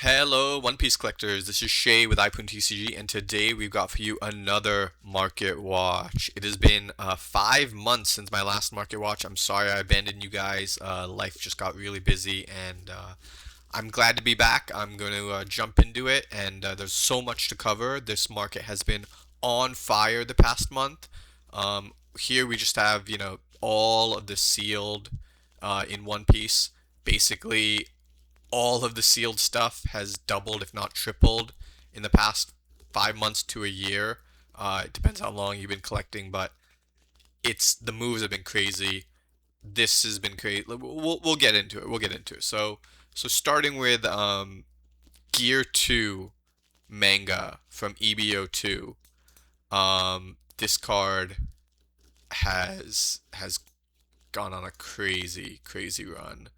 Hello, One Piece collectors. This is Shay with OP TCG, and today we've got for you another market watch. It has been 5 months since my last market watch. I'm sorry I abandoned you guys. Life just got really busy, and I'm glad to be back. I'm going to jump into it, and there's so much to cover. This market has been on fire the past month. Here we just have, all of the sealed in One Piece. Basically, all of the sealed stuff has doubled, if not tripled, in the past 5 months to a year. It depends how long you've been collecting, but it's the moves have been crazy. This has been crazy. We'll get into it. We'll get into it. So starting with Gear 2 manga from EBO2. This card has gone on a crazy run.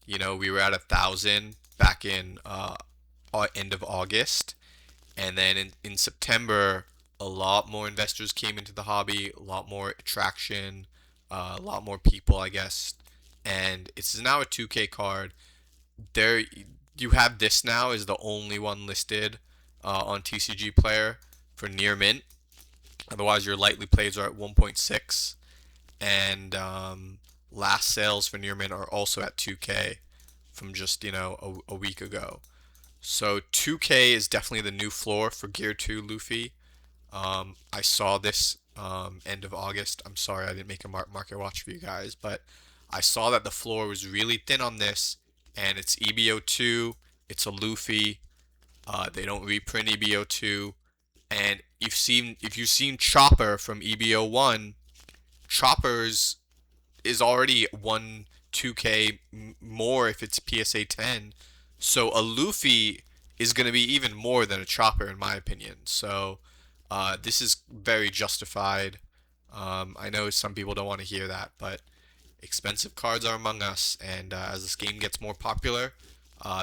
We were at 1,000 back in end of August, and then in September, a lot more investors came into the hobby, a lot more attraction, a lot more people, I guess. And it's now a 2K card. There, you have this now is the only one listed on TCG Player for near mint. Otherwise, your lightly plays are at 1.6, and last sales for near mint are also at 2K from just a week ago. So 2K is definitely the new floor for Gear 2 Luffy. I saw this end of August. I'm sorry I didn't make a market watch for you guys, but I saw that the floor was really thin on this, and it's EBO2. It's a Luffy. They don't reprint EBO2, and if you've seen Chopper from EBO1, Chopper's is already 2K more if it's PSA 10. So a Luffy is going to be even more than a Chopper in my opinion. So this is very justified. I know some people don't want to hear that, but expensive cards are among us, and as this game gets more popular,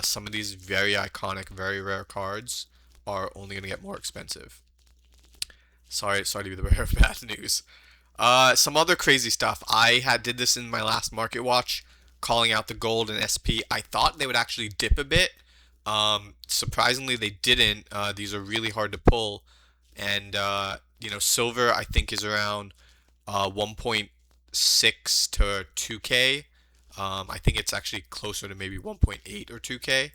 some of these very iconic, very rare cards are only going to get more expensive. Sorry to be the bearer of bad news. Some other crazy stuff. Did this in my last market watch, calling out the gold and SP. I thought they would actually dip a bit. Surprisingly, they didn't. These are really hard to pull, and silver I think is around 1.6 to 2K. I think it's actually closer to maybe 1.8 or 2K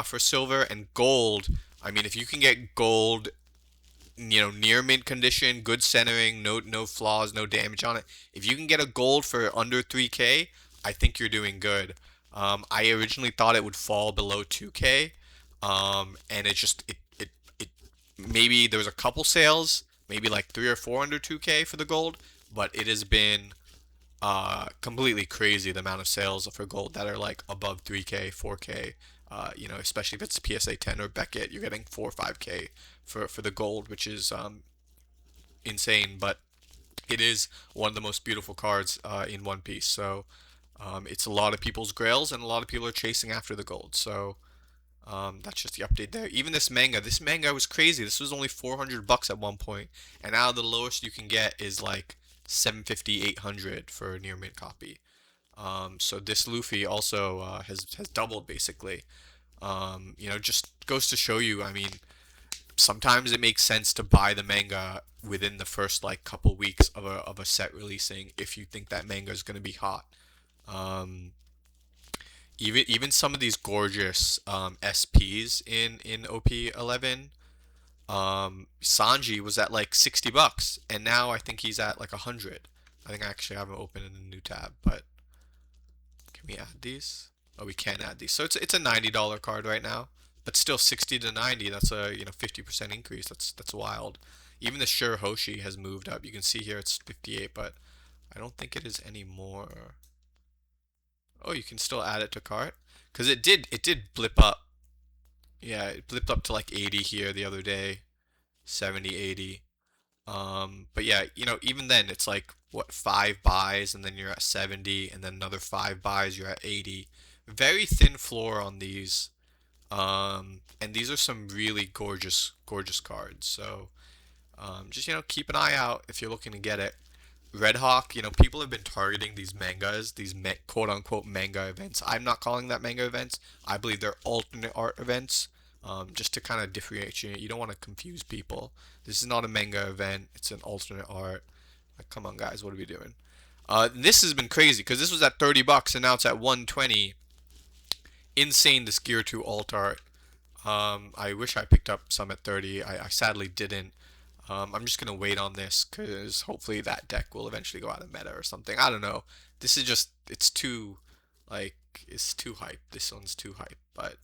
for silver and gold. I mean, if you can get gold near mint condition, good centering, no flaws, no damage on it. If you can get a gold for under 3K, I think you're doing good. I originally thought it would fall below 2K, and it maybe there was a couple sales, maybe like three or four under 2K for the gold, but it has been completely crazy the amount of sales for gold that are like above 3K, 4K. Especially if it's PSA 10 or Beckett, you're getting 4 or 5K for the gold, which is insane. But it is one of the most beautiful cards in One Piece. So it's a lot of people's grails, and a lot of people are chasing after the gold. So that's just the update there. Even this manga was crazy. This was only 400 bucks at one point, and now the lowest you can get is like 750, 800 for a near mint copy. So this Luffy also has doubled basically. Just goes to show you. I mean, sometimes it makes sense to buy the manga within the first like couple weeks of a set releasing if you think that manga is going to be hot. Um, even some of these gorgeous SPs in OP 11. Sanji was at like 60 bucks, and now I think he's at like 100. I think I actually haven't opened in a new tab, but can we add these? Oh, we can add these. So it's a $90 card right now, but still 60 to 90. That's a 50% increase. That's wild. Even the Sure Hoshi has moved up. You can see here it's 58, but I don't think it is anymore. Oh, you can still add it to cart because it did blip up. Yeah, it blipped up to like 80 here the other day, 70, 80. But yeah, even then it's like what, five buys and then you're at 70, and then another five buys you're at 80. Very thin floor on these. And these are some really gorgeous cards. So just keep an eye out if you're looking to get it. Red Hawk, people have been targeting these mangas, these quote unquote manga events. I'm not calling that manga events. I believe they're alternate art events. just to kind of differentiate. You don't want to confuse people. This is not a manga event. It's an alternate art. Like, come on, guys, what are we doing? This has been crazy because this was at $30 and now it's at 120. Insane, this Gear 2 alt art. I wish I picked up some at 30. I sadly didn't. I'm just gonna wait on this because hopefully that deck will eventually go out of meta or something. I don't know. This is just, it's too, like, it's too hype. This one's too hype. But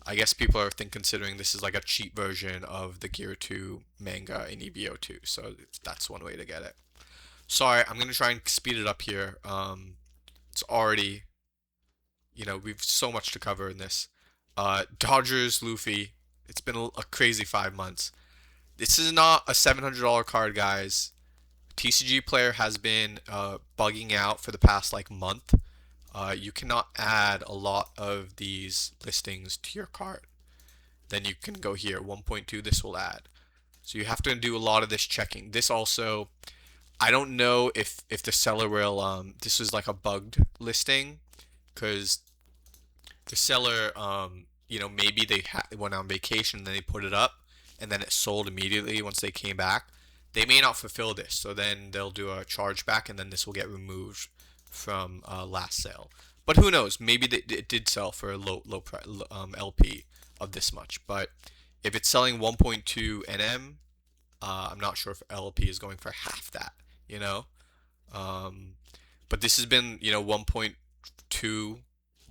I guess people are considering this is like a cheap version of the Gear 2 manga in EBO2. So that's one way to get it. Sorry, I'm gonna try and speed it up here. It's already, we've so much to cover in this. Dodgers Luffy. It's been a crazy 5 months. This is not a $700 card, guys. TCG Player has been bugging out for the past like month. You cannot add a lot of these listings to your cart. Then you can go here, 1.2, this will add. So you have to do a lot of this checking. This also, I don't know if the seller will, this was like a bugged listing, because the seller, maybe they went on vacation, then they put it up, and then it sold immediately once they came back. They may not fulfill this, so then they'll do a chargeback, and then this will get removed from last sale. But who knows? Maybe it did sell for a low LP of this much. But if it's selling 1.2 NM, I'm not sure if LP is going for half that. You know. But this has been 1.2,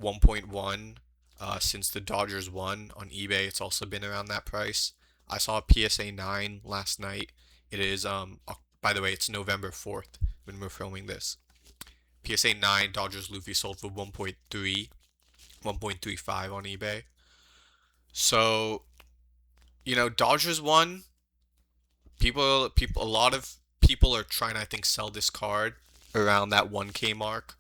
1.1 since the Dodgers won on eBay. It's also been around that price. I saw a PSA 9 last night. It is by the way, it's November 4th when we're filming this. PSA 9 Dodgers Luffy sold for 1.3, 1.35 on eBay. So, Dodgers won. A lot of people are trying to, I think, sell this card around that 1K mark.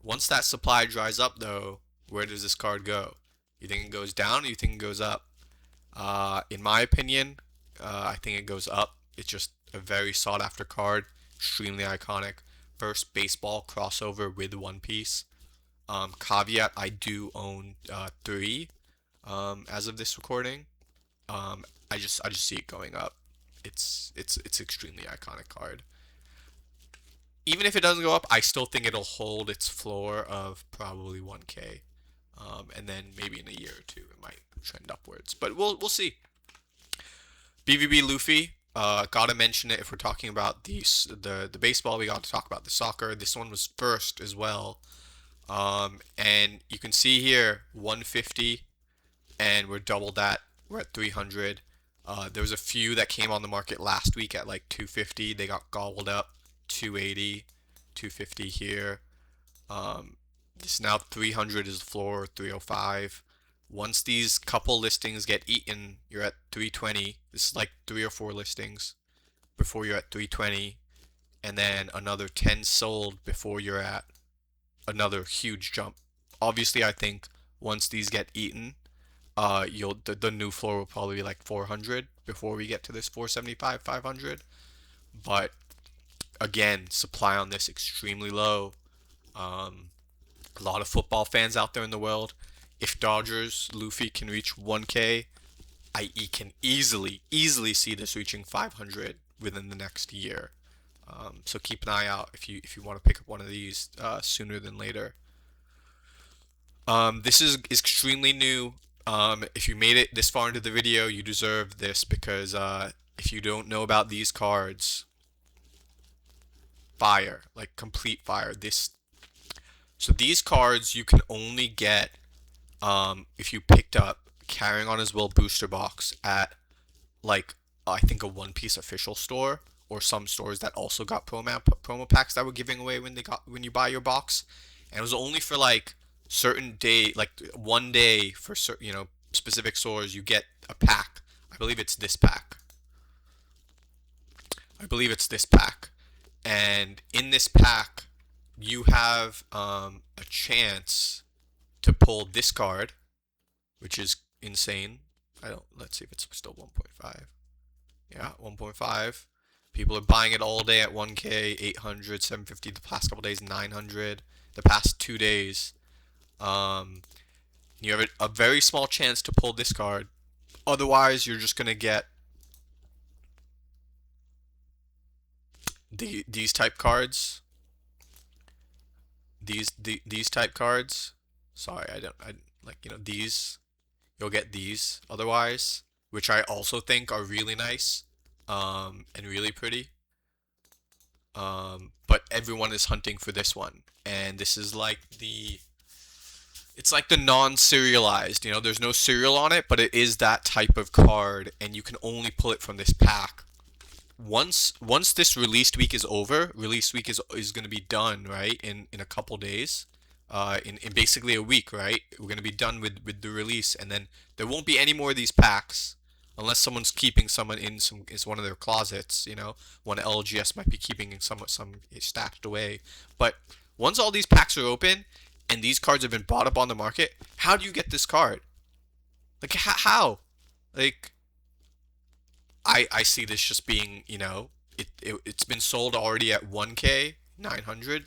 Once that supply dries up, though, where does this card go? You think it goes down, or you think it goes up? In my opinion, I think it goes up. It's just a very sought after card, extremely iconic. First baseball crossover with One Piece. Caveat: I do own 3 as of this recording. I just see it going up. It's extremely iconic card. Even if it doesn't go up, I still think it'll hold its floor of probably 1K. And then maybe in a year or two it might trend upwards. But we'll see. BVB Luffy. Gotta mention it if we're talking about the baseball. We got to talk about the soccer. This one was first as well. And you can see here 150, and we're double that. We're at 300. There was a few that came on the market last week at like 250. They got gobbled up. 280, 250 here. This now 300 is the floor, 305. Once these couple listings get eaten, you're at 320. This is like 3 or 4 listings before you're at 320, and then another 10 sold before you're at another huge jump. Obviously, I think once these get eaten, the new floor will probably be like 400 before we get to this 475, 500. But again, supply on this extremely low. A lot of football fans out there in the world. If Dodgers Luffy can reach 1K, I can easily see this reaching 500 within the next year. So keep an eye out if you want to pick up one of these sooner than later. This is extremely new. If you made it this far into the video, you deserve this, because if you don't know about these cards, fire, like complete fire. So these cards you can only get if you picked up Carrying On His Will booster box at like I think a One Piece official store, or some stores that also got promo packs that were giving away when you buy your box, and it was only for like certain day, like one day for certain specific stores. You get a pack. I believe it's this pack. And in this pack, you have a chance to pull this card, which is insane. Let's see if it's still 1.5. Yeah, 1.5. People are buying it all day at 1K, 800, 750. The past couple days, 900. The past 2 days. You have a very small chance to pull this card. Otherwise, you're just gonna get these type cards. These type cards. Sorry, I like these. You'll get these otherwise, which I also think are really nice, and really pretty. But everyone is hunting for this one, and this is like it's like the non-serialized. There's no serial on it, but it is that type of card, and you can only pull it from this pack. Once this release week is going to be done, right? In a couple days, in basically a week, right? We're going to be done with the release, and then there won't be any more of these packs unless someone's keeping someone in some is one of their closets. One LGS might be keeping in some stashed away. But once all these packs are open and these cards have been bought up on the market, how do you get this card? Like how? Like I see this just being, it's been sold already at 1K, 900,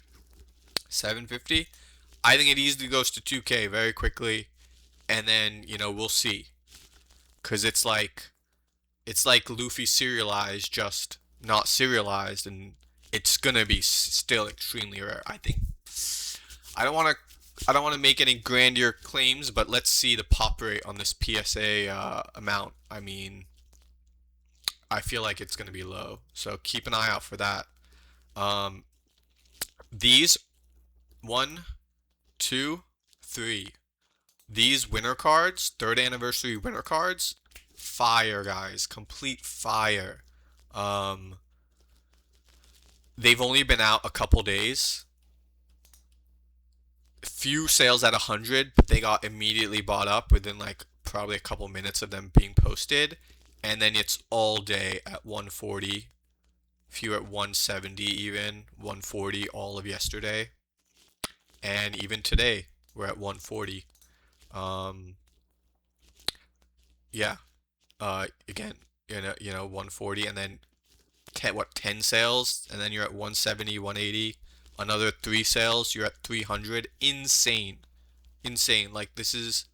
750. I think it easily goes to 2K very quickly, and then, we'll see. Cause it's like Luffy serialized, just not serialized, and it's gonna be still extremely rare. I think. I don't want to. I don't want to make any grandeur claims, but let's see the pop rate on this PSA amount. I mean, I feel like it's going to be low, so keep an eye out for that. Um, these one, two, three. These winter cards, third anniversary winter cards, fire, guys, complete fire. Um, they've only been out a couple days. Few sales at 100, but they got immediately bought up within like probably a couple minutes of them being posted, and then it's all day at 140. Few at 170, even 140 all of yesterday, and even today we're at 140. Um, yeah. Again, 140, and then 10 sales, and then you're at 170, 180. Another three sales, you're at 300. Insane, insane. Like this is,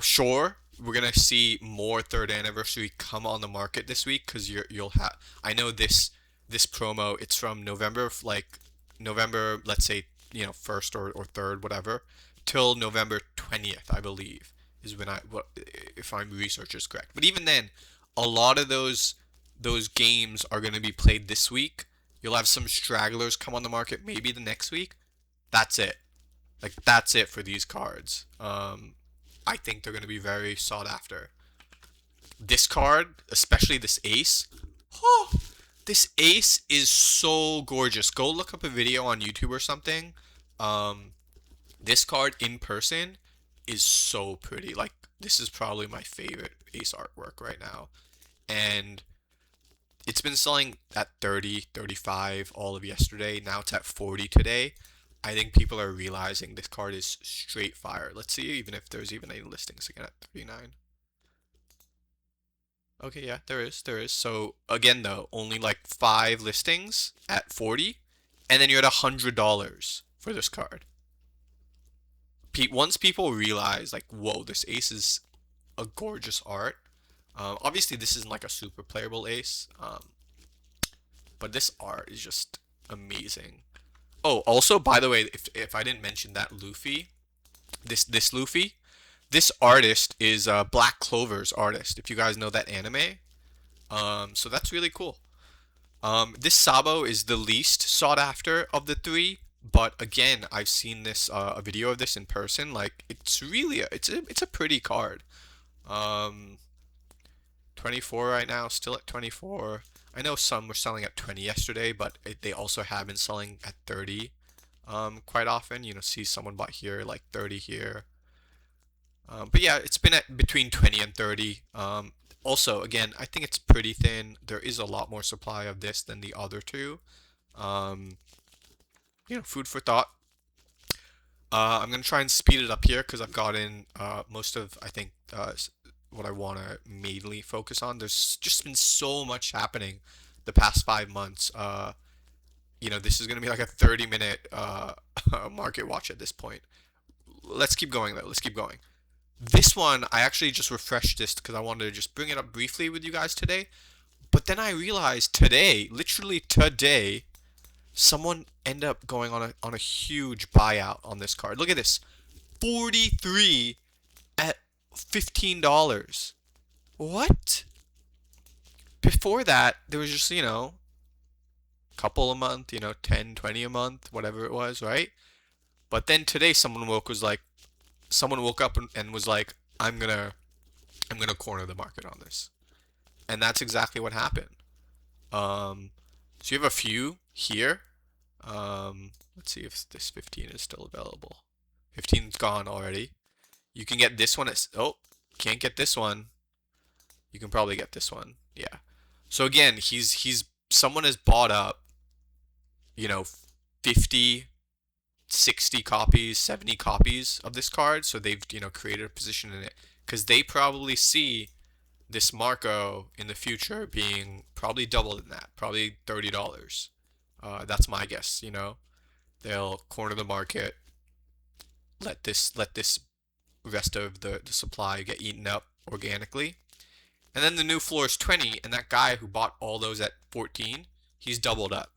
sure, we're gonna see more third anniversary come on the market this week because you'll have. I know this promo. It's from November, like November, let's say first or third, whatever, till November 20th, I believe, is when if my research is correct. But even then, a lot of those games are gonna be played this week. You'll have some stragglers come on the market maybe the next week. That's it. Like that's it for these cards. I think they're going to be very sought after. This card, especially this ace, oh, this ace is so gorgeous. Go look up a video on YouTube or something. Um, this card in person is so pretty. Like this is probably my favorite ace artwork right now. And it's been selling at 30, 35 all of yesterday. Now it's at 40 today. I think people are realizing this card is straight fire. Let's see even if there's even any listings again at 39. Okay, yeah, there is. There is. So again though, only like 5 listings at 40, and then you're at $100 for this card. Once people realize like, whoa, this ace is a gorgeous art. Obviously, this isn't like a super playable ace, but this art is just amazing. Oh, also, by the way, if I didn't mention that Luffy, this Luffy, this artist is Black Clover's artist. If you guys know that anime, so that's really cool. This Sabo is the least sought after of the three, but again, I've seen this a video of this in person. Like it's really it's a pretty card. Um, 24 right now, still at 24. I know some were selling at 20 yesterday, but they also have been selling at 30 quite often. See someone bought here, like 30 here. But yeah, it's been at between 20 and 30. Also, again, I think it's pretty thin. There is a lot more supply of this than the other two. Um, food for thought. I'm gonna try and speed it up here because I've gotten most of, I think, what I want to mainly focus on. There's just been so much happening the past 5 months. This is gonna be like a 30-minute market watch at this point. let's keep going though. Let's keep going. This one, I actually just refreshed this because I wanted to just bring it up briefly with you guys today. But then I realized today, literally today, someone ended up going on a huge buyout on this card. Look at this. 43 at $15. What? Before that, there was just, couple a month, 10, 20 a month, whatever it was, right? But then today someone woke up and was like, I'm gonna corner the market on this. And that's exactly what happened. Um, so you have a few here. Let's see if this 15 is still available. 15's gone already. You can get this one. Oh, can't get this one. You can probably get this one. Yeah. So again, he's someone has bought up, you know, 50, 60 copies, 70 copies of this card. So they've, created a position in it because they probably see this Marco in the future being probably double than that, probably $30. That's my guess. They'll corner the market, let this rest of the supply get eaten up organically, and then the new floor is 20, and that guy who bought all those at 14, he's doubled up.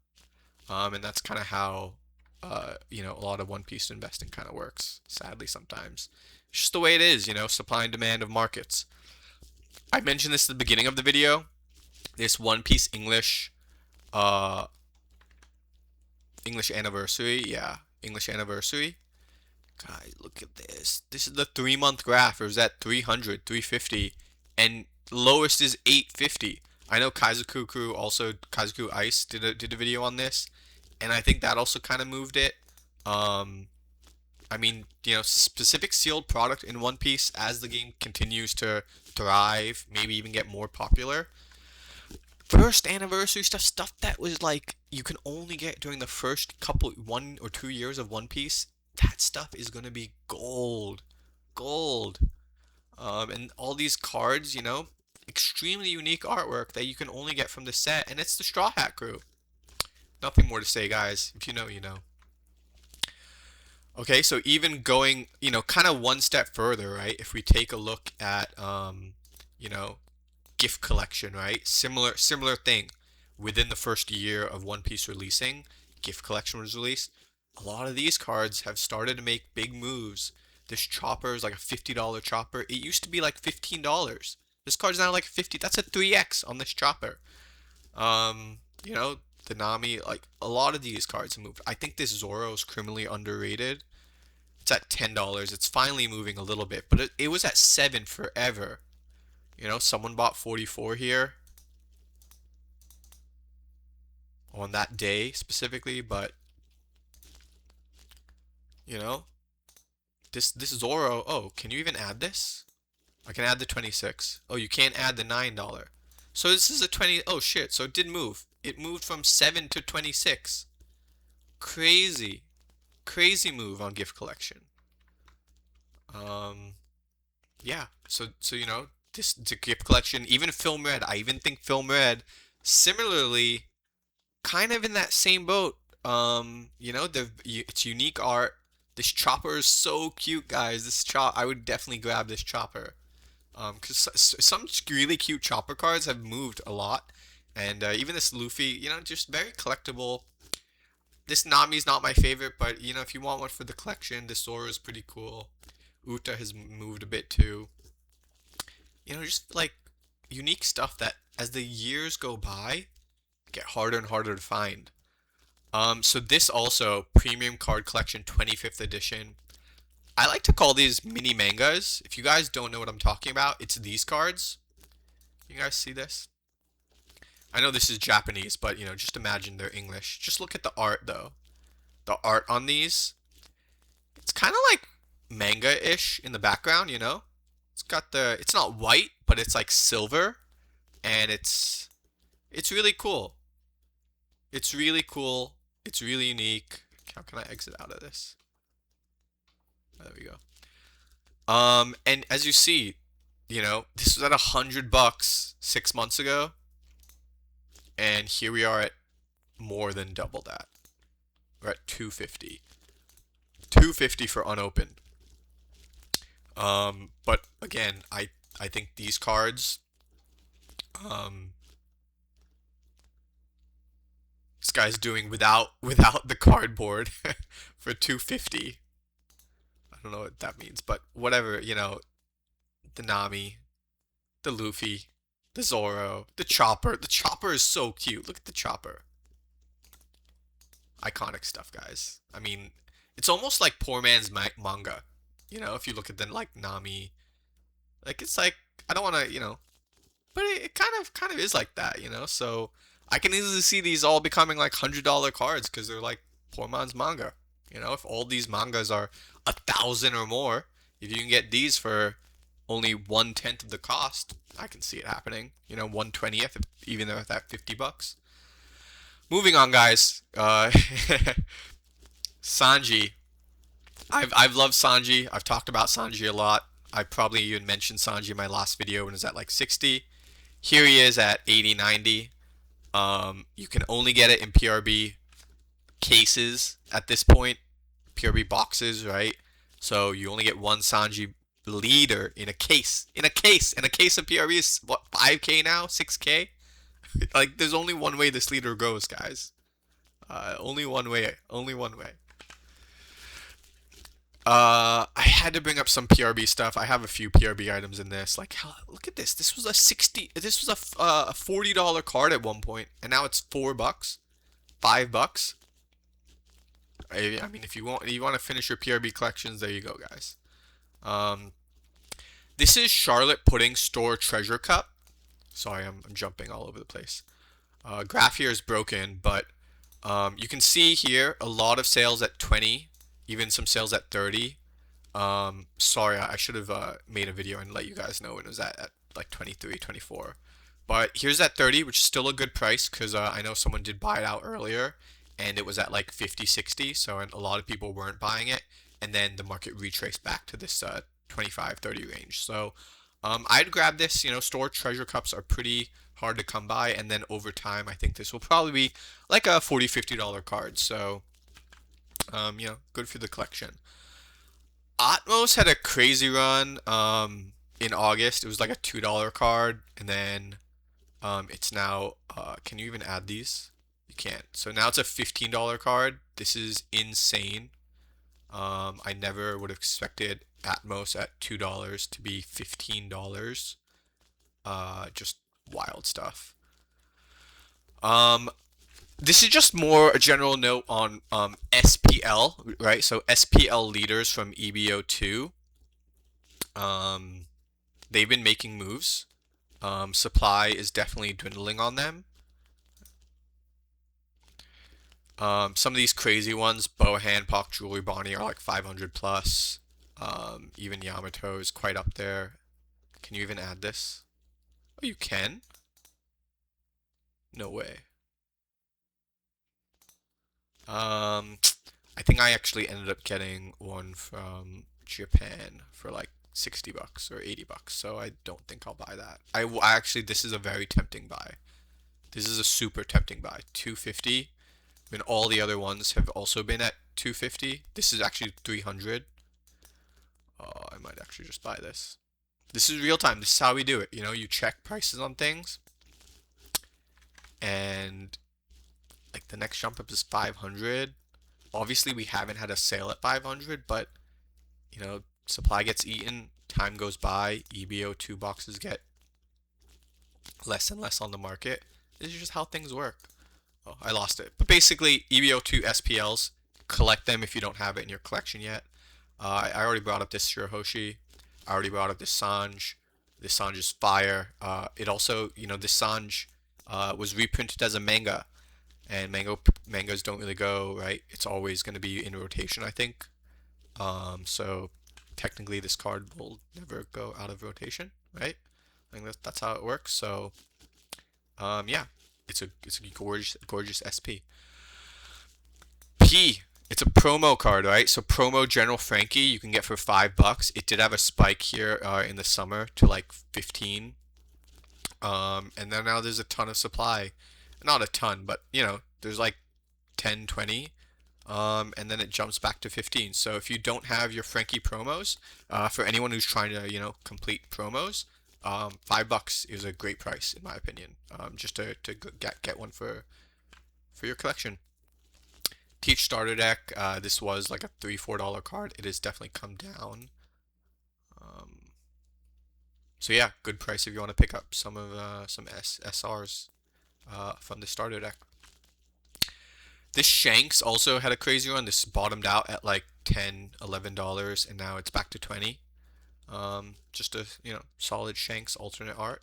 And that's kind of how a lot of One Piece investing kind of works. Sadly, sometimes it's just the way it is. Supply and demand of markets. I mentioned this at the beginning of the video. This One Piece uh, English anniversary. Yeah, English anniversary. Guys, look at this. This is the 3-month graph. It was at 300, 350, and lowest is 850. I know Kaizoku Ice did a video on this, and I think that also kind of moved it. I mean, specific sealed product in One Piece as the game continues to thrive, maybe even get more popular. First anniversary stuff that was like you can only get during the first 1 or 2 years of One Piece. That stuff is gonna be gold, gold. And all these cards, extremely unique artwork that you can only get from the set, and it's the Straw Hat Crew. Nothing more to say, guys. If you know, you know. Okay, so even going, kind of one step further, right? If we take a look at, you know, gift collection, right? Similar thing. Within the first year of One Piece releasing, gift collection was released. A lot of these cards have started to make big moves. This chopper is like a $50 chopper. It used to be like $15. This card's now like 50. That's a 3x on this chopper. The Nami, like a lot of these cards have moved. I think this Zoro is criminally underrated. It's at $10. It's finally moving a little bit, but it was at 7 forever. Someone bought 44 here on that day specifically, but you know, this Zoro. Oh, can you even add this? I can add the 26. Oh, you can't add the $9. So this is a 20. Oh shit! So it did move. It moved from 7 to 26. Crazy, crazy move on gift collection. Yeah. So this the gift collection, even Film Red. I even think Film Red, similarly, kind of in that same boat. It's unique art. This chopper is so cute, guys. I would definitely grab this chopper. Because some really cute chopper cards have moved a lot, and even this Luffy, just very collectible. This Nami's not my favorite, but if you want one for the collection, this Zoro is pretty cool. Uta has moved a bit too. Just like unique stuff that as the years go by, get harder and harder to find. So this also premium card collection 25th edition. I like to call these mini mangas. If you guys don't know what I'm talking about, it's these cards. You guys see this? I know this is Japanese, but just imagine they're English. Just look at the art though. The art on these, it's kind of like manga-ish in the background. It's not white, but it's like silver, and it's really cool. It's really cool. It's really unique. How can I exit out of this? There we go. And as you see, this was at $100 6 months ago, and here we are at more than double that. We're at 250. 250 for unopened. But again, I think these cards, um, this guy's doing without the cardboard for 250. I don't know what that means, but whatever, the Nami, the Luffy, the Zoro, the Chopper. The Chopper is so cute. Look at the Chopper. Iconic stuff, guys. I mean, it's almost like poor man's manga. If you look at the like Nami, like it's like I don't want to, but it kind of is like that, So I can easily see these all becoming like $100 cards because they're like poor man's manga. If all these mangas are 1,000 or more, if you can get these for only 1/10 of the cost, I can see it happening. 1/20th, even though at that $50. Moving on, guys. Sanji. I've loved Sanji. I've talked about Sanji a lot. I probably even mentioned Sanji in my last video when it was at like 60. Here he is at 80, 90. You can only get it in PRB cases at this point. PRB boxes, right? So you only get one Sanji leader in a case. In a case. And a case of PRB is what, 5K now? 6K? Like, there's only one way this leader goes, guys. Only one way. Only one way. I had to bring up some PRB stuff. I have a few PRB items in this. Like, look at this. This was a 60. This was a $40 card at one point, and now it's $4, $5. I mean, if you want to finish your PRB collections, there you go, guys. Um, this is Charlotte Pudding Store Treasure Cup. Sorry, I'm jumping all over the place. Graph here is broken, but you can see here a lot of sales at 20, even some sales at 30. Sorry, I should have made a video and let you guys know when it was at like 23, 24. But here's at 30, which is still a good price because I know someone did buy it out earlier and it was at like 50, 60. So a lot of people weren't buying it. And then the market retraced back to this 25, 30 range. So I'd grab this. Store treasure cups are pretty hard to come by. And then over time, I think this will probably be like a $40, $50 card. So, good for the collection. Atmos had a crazy run in August. It was like a $2 card, and then it's now. Can you even add these? You can't. So now it's a $15 card. This is insane. I never would have expected Atmos at $2 to be $15. Just wild stuff. This is just more a general note on SPL, right? So SPL leaders from EBO2, they've been making moves. Supply is definitely dwindling on them. Some of these crazy ones, Boa Hancock, Jewelry Bonnie, are like 500 plus. Even Yamato is quite up there. Can you even add this? Oh, you can? No way. I think I actually ended up getting one from Japan for like $60 or $80, so I don't think I'll buy that. I actually, this is a very tempting buy. This is a super tempting buy. 250 when all the other ones have also been at 250. This is actually 300. Oh, I might actually just buy this. This is real time. This is how we do it. You check prices on things, and like the next jump up is 500. Obviously, we haven't had a sale at 500, but supply gets eaten, time goes by, EBO2 boxes get less and less on the market. This is just how things work. Oh, I lost it. But basically, EBO2 SPLs, collect them if you don't have it in your collection yet. I already brought up this Shirahoshi. I already brought up this Sanj. This Sanj is fire. It also, this Sanj was reprinted as a manga. And mangas don't really go, right? It's always going to be in rotation, I think. So technically this card will never go out of rotation, right? I think that's how it works. So yeah, it's a gorgeous SP. P, it's a promo card, right? So promo General Frankie you can get for $5. It did have a spike here in the summer to like 15. And then now there's a ton of supply. Not a ton, but there's like 10, 20. and then it jumps back to 15. So if you don't have your Frankie promos, for anyone who's trying to, complete promos, $5 is a great price in my opinion. Just to get one for your collection. Teach starter deck. This was like a $3-4 card. It has definitely come down. Um, so yeah, good price if you want to pick up some of some SRs from the starter deck. This Shanks also had a crazy run. This bottomed out at like $10, $11, and now it's back to 20. Just a solid Shanks alternate art.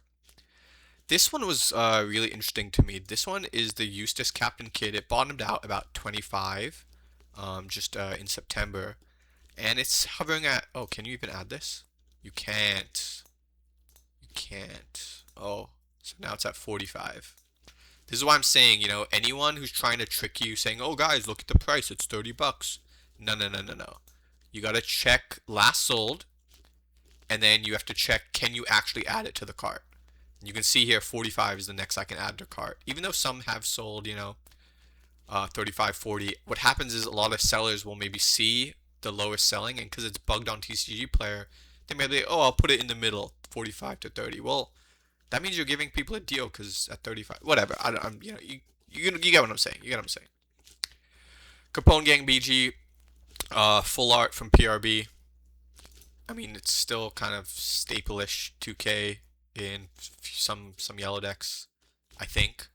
This one was really interesting to me. This one is the Eustace Captain Kidd. It bottomed out about 25, just in September, and it's hovering at. Oh, can you even add this? You can't. You can't. Oh, so now it's at 45. This is why I'm saying, anyone who's trying to trick you, saying, "Oh, guys, look at the price. It's $30." No, no, no, no, no. You gotta check last sold, and then you have to check, can you actually add it to the cart? You can see here 45 is the next I can add to cart. Even though some have sold, 35, 40. What happens is a lot of sellers will maybe see the lowest selling, and because it's bugged on TCG Player, they may be, oh, I'll put it in the middle, 45 to 30. Well, that means you're giving people a deal because at 35, whatever. I'm, you get what I'm saying. You get what I'm saying. Capone Gang BG, full art from PRB. I mean, it's still kind of staple-ish 2K in some yellow decks, I think.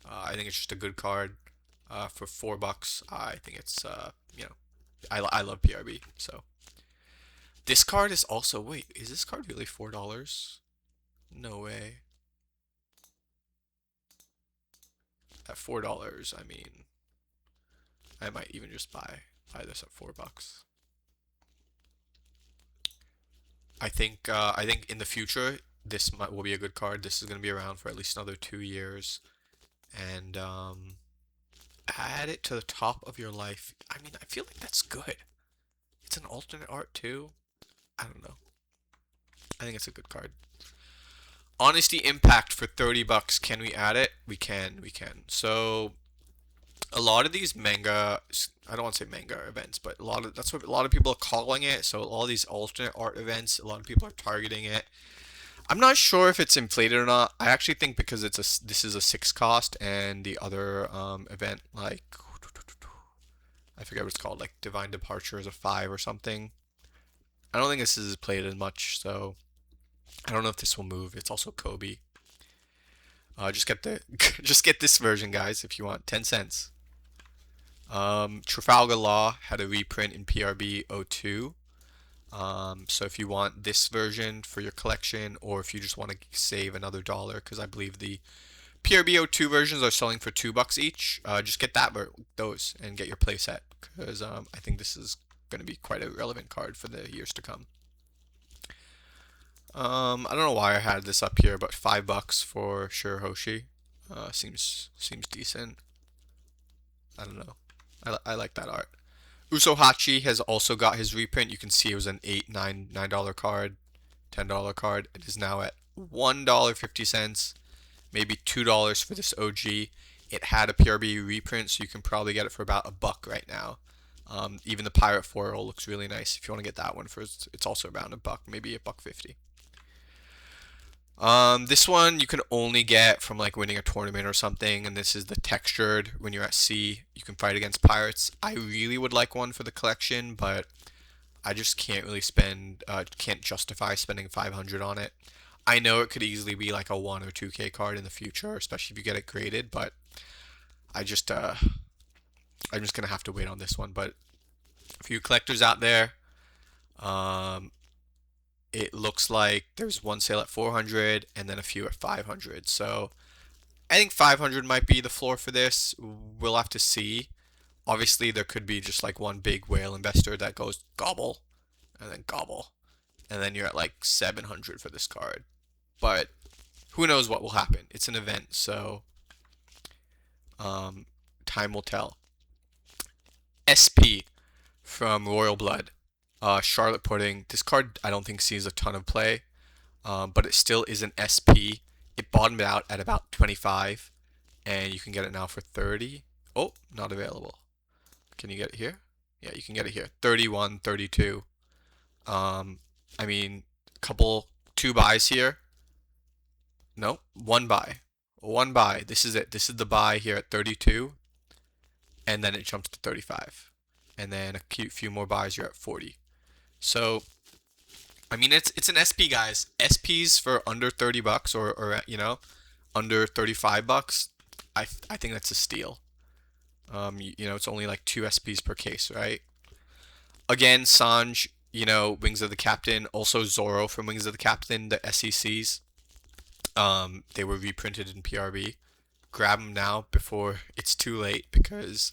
I think it's just a good card for $4. I think it's I love PRB. So this card is also, wait, is this card really $4? No way. At $4, I mean, I might even just buy this at $4. I think in the future will be a good card. This is gonna be around for at least another 2 years, and add it to the top of your life. I mean, I feel like that's good. It's an alternate art too. I don't know. I think it's a good card. Honesty Impact for $30. Can we add it? We can. We can. So a lot of these manga, I don't want to say manga events, but that's what a lot of people are calling it. So all these alternate art events, a lot of people are targeting it. I'm not sure if it's inflated or not. I actually think because this is a 6 cost, and the other event, like I forget what it's called, like Divine Departure is a 5 or something. I don't think this is played as much, so I don't know if this will move. It's also Kobe. Just get the just get this version, guys, if you want. 10 cents. Trafalgar Law had a reprint in PRB 02. So if you want this version for your collection, or if you just want to save another dollar, because I believe the PRB 02 versions are selling for $2 each, just get those and get your playset, because I think this is going to be quite a relevant card for the years to come. I don't know why I had this up here, but $5 for Sure Hoshi seems decent. I don't know. I like that art. Usohachi has also got his reprint. You can see it was an $9 card, $10 card. It is now at $1.50, maybe $2 for this OG. It had a PRB reprint, so you can probably get it for about $1 right now. Even the Pirate Foil looks really nice. If you want to get that one, it's also around $1, maybe $1.50. This one you can only get from like winning a tournament or something, and this is the textured. When you're at sea, you can fight against pirates. I really would like one for the collection, but I just can't really can't justify spending 500 on it. I know it could easily be like a 1 or 2K card in the future, especially if you get it graded, but I'm just gonna have to wait on this one. But for you collectors out there, it looks like there's one sale at 400 and then a few at 500. So I think 500 might be the floor for this. We'll have to see. Obviously, there could be just like one big whale investor that goes gobble and then gobble, and then you're at like 700 for this card. But who knows what will happen? It's an event, so time will tell. SP from Royal Blood. Charlotte Pudding. This card I don't think sees a ton of play, but it still is an SP. It bottomed out at about 25, and you can get it now for 30. Oh, not available. Can you get it here? Yeah, you can get it here. 31, 32. I mean, two buys here. No, one buy. One buy. This is it. This is the buy here at 32, and then it jumps to 35. And then a few more buys, you're at 40. So, I mean, it's an SP, guys. SPs for under 30 bucks or under 35 bucks. I think that's a steal. It's only like 2 SPs per case, right? Again, Sanj, Wings of the Captain, also Zoro from Wings of the Captain, the SECs. They were reprinted in PRB. Grab them now before it's too late because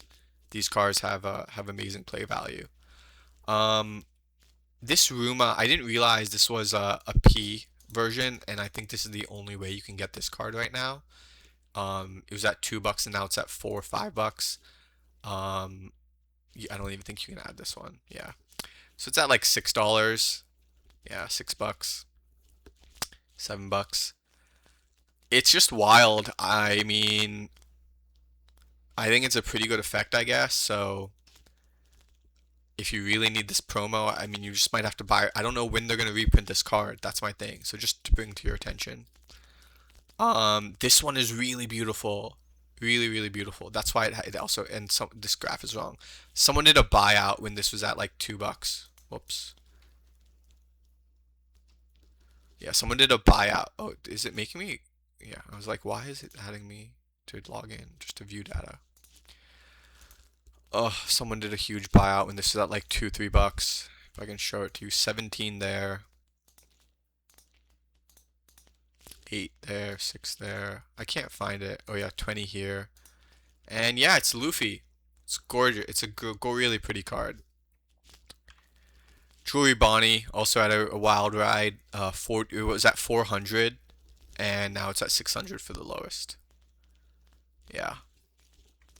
these cards have amazing play value. This Ruma, I didn't realize this was a P version, and I think this is the only way you can get this card right now. It was at $2 and now it's at $4 or $5. I don't even think you can add this one. Yeah, so it's at like $6. Yeah, $6, $7. It's just wild. I mean, I think it's a pretty good effect, I guess. So if you really need this promo, I mean, you just might have to buy. I don't know when they're gonna reprint this card. That's my thing. So just to bring to your attention. This one is really beautiful, really, really beautiful. That's why it also, and this graph is wrong. Someone did a buyout when this was at like $2. Whoops. Yeah, someone did a buyout. Oh, is it making me? Yeah, I was like, why is it adding me to log in just to view data? Oh, someone did a huge buyout when this is at like $2-3. If I can show it to you, 17 there, 8 there, 6 there. I can't find it. Oh yeah, 20 here. And yeah, it's Luffy. It's gorgeous. It's a really pretty card. Jewelry Bonnie also had a wild ride. It was at 400, and now it's at 600 for the lowest. Yeah,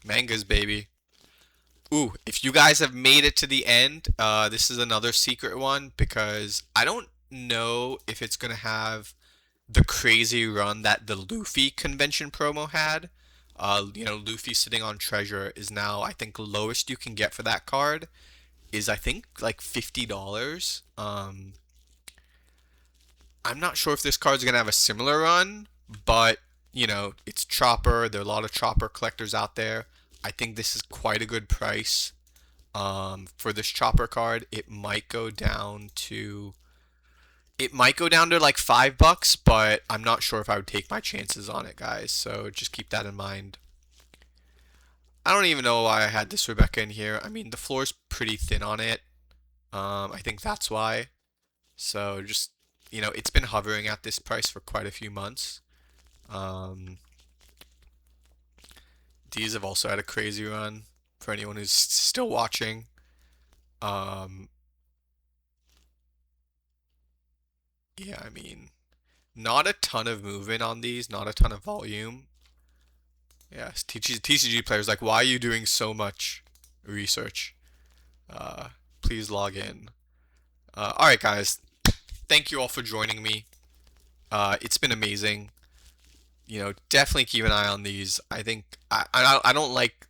mangas, baby. Ooh, if you guys have made it to the end, this is another secret one because I don't know if it's gonna have the crazy run that the Luffy convention promo had. Luffy sitting on treasure is now, I think, lowest you can get for that card is, I think, like $50. I'm not sure if this card's gonna have a similar run, but it's Chopper. There are a lot of Chopper collectors out there. I think this is quite a good price. For this Chopper card, it might go down to like $5, but I'm not sure if I would take my chances on it, guys. So just keep that in mind. I don't even know why I had this Rebecca in here. I mean, the floor's pretty thin on it. I think that's why. So just, it's been hovering at this price for quite a few months. These have also had a crazy run for anyone who's still watching. Yeah, I mean, not a ton of movement on these, not a ton of volume. Yes, TCG players like, why are you doing so much research? Please log in. All right, guys. Thank you all for joining me. It's been amazing. Definitely keep an eye on these. I think I don't like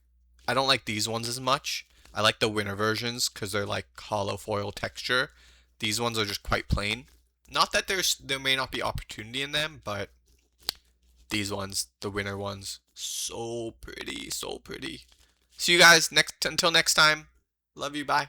these ones as much. I like the winner versions because they're like hollow foil texture. These ones are just quite plain. Not that there may not be opportunity in them, but these ones, the winner ones, so pretty, so pretty. See you guys until next time. Love you, bye.